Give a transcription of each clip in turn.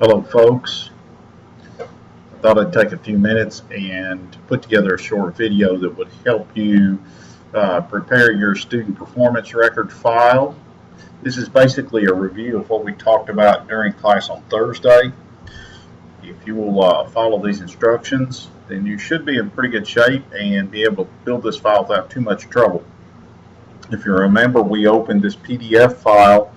Hello folks, I thought I'd take a few minutes and put together a short video that would help you prepare your student performance record file. This is basically a review of what we talked about during class on Thursday. If you will follow these instructions, then you should be in pretty good shape and be able to build this file without too much trouble. If you remember, we opened this PDF file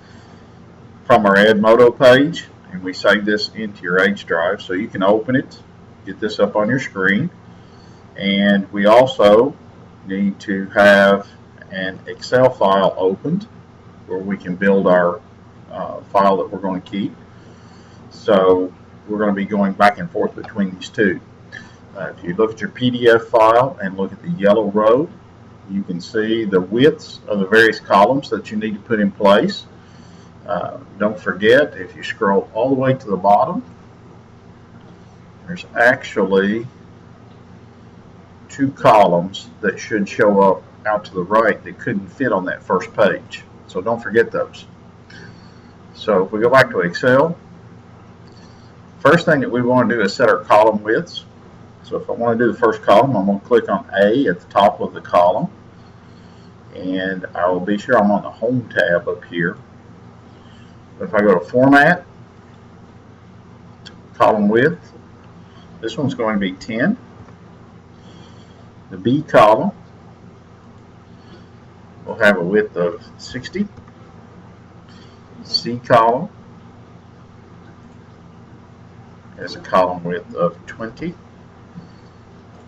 from our Edmodo page, and we save this into your H drive, so you can open it, get this up on your screen. And we also need to have an Excel file opened where we can build our file that we're going to keep. So we're going to be going back and forth between these two. If you look at your PDF file and look at the yellow row, you can see the widths of the various columns that you need to put in place. Don't forget, if you scroll all the way to the bottom, there's actually two columns that should show up out to the right that couldn't fit on that first page. So don't forget those. So if we go back to Excel, first thing that we want to do is set our column widths. So if I want to do the first column, I'm going to click on A at the top of the column, and I will be sure I'm on the Home tab up here. If I go to Format, column width, this one's going to be 10. The B column will have a width of 60. C column has a column width of 20.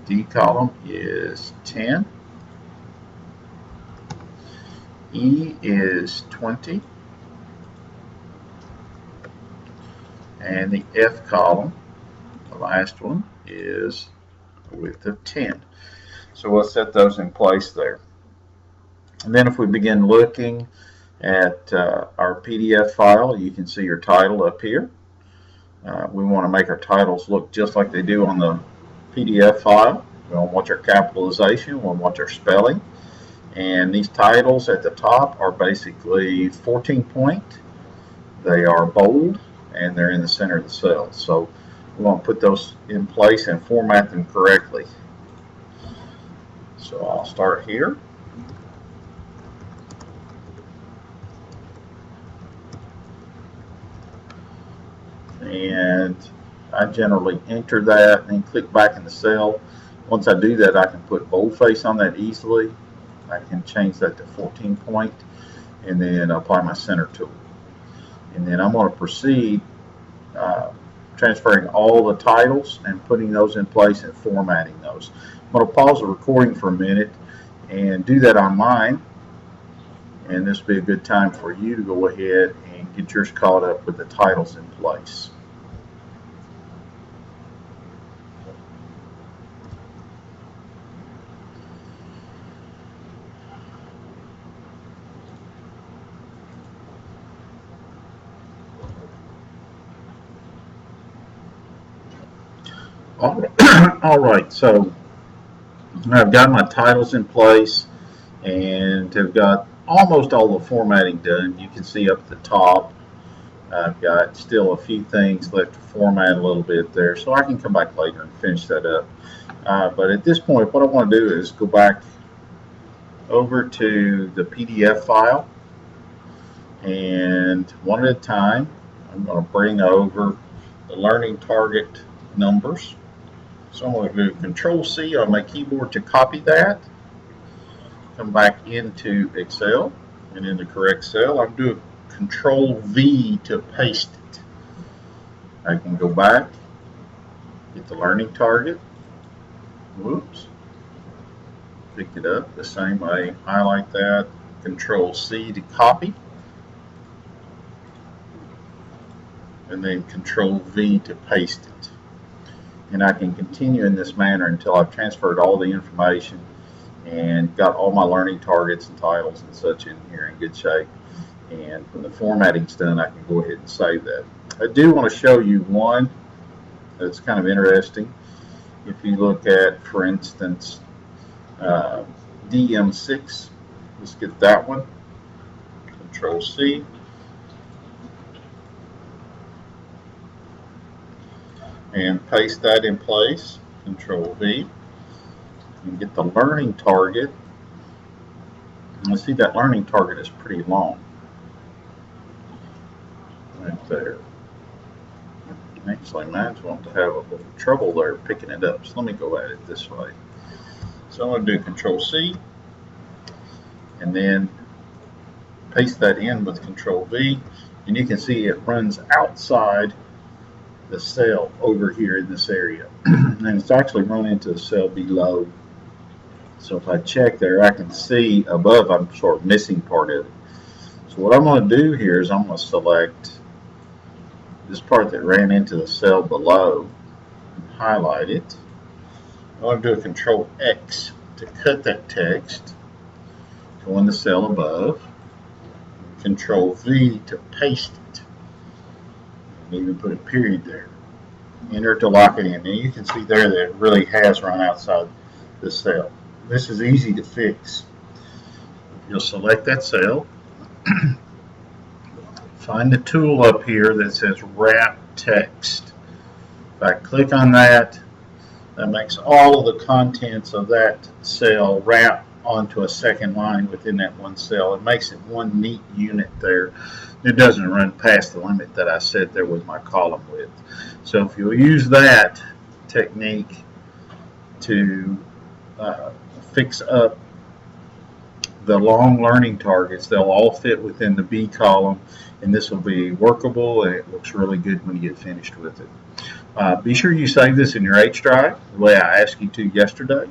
D column is 10. E is 20. And the F column, the last one, is a width of 10. So we'll set those in place there. And then if we begin looking at our PDF file, you can see your title up here. We want to make our titles look just like they do on the PDF file. We want to watch our capitalization, we want to watch our spelling. And these titles at the top are basically 14 point. They are bold, and they're in the center of the cell. So we want to put those in place and format them correctly. So I'll start here. And I generally enter that and then click back in the cell. Once I do that, I can put boldface on that easily. I can change that to 14 point and then apply my center tool. And then I'm going to proceed transferring all the titles and putting those in place and formatting those. I'm going to pause the recording for a minute and do that on mine. And this will be a good time for you to go ahead and get yours caught up with the titles in place. All right, so I've got my titles in place and have got almost all the formatting done. You can see up at the top, I've got still a few things left to format a little bit there, so I can come back later and finish that up. But at this point, what I want to do is go back over to the PDF file, and one at a time, I'm going to bring over the learning target numbers. So I'm going to do Control-C on my keyboard to copy that. Come back into Excel, and in the correct cell, I'm doing Control-V to paste it. I can go back, get the learning target. Whoops. Picked it up the same way. Highlight that. Control-C to copy. And then Control-V to paste it. And I can continue in this manner until I've transferred all the information and got all my learning targets and titles and such in here in good shape. And when the formatting's done, I can go ahead and save that. I do want to show you one that's kind of interesting. If you look at, for instance, DM6, let's get that one. Control-C. and paste that in place. Control V, and get the learning target. And see that learning target is pretty long, right there. Actually, mine's wanting to have a little trouble there picking it up, so let me go at it this way. So I'm going to do Control C, and then paste that in with Control V, and you can see it runs outside the cell over here in this area, and it's actually run into the cell below. So if I check there, I can see above I'm sort of missing part of it. So what I'm going to do here is I'm going to select this part that ran into the cell below and highlight it. I'm going to do a Control X to cut that text, go in the cell above, Control V to paste it, and even put a period there. Enter to lock it in. And you can see there that it really has run outside the cell. This is easy to fix. You'll select that cell, find the tool up here that says Wrap Text. If I click on that, that makes all of the contents of that cell wrap onto a second line within that one cell. It makes it one neat unit there. It doesn't run past the limit that I set there with my column width. So if you'll use that technique to fix up the long learning targets, they'll all fit within the B column, and this will be workable, and it looks really good when you get finished with it. Be sure you save this in your H drive the way I asked you to yesterday,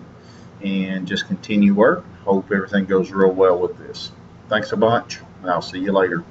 and just continue work. Hope everything goes real well with this. Thanks a bunch, and I'll see you later.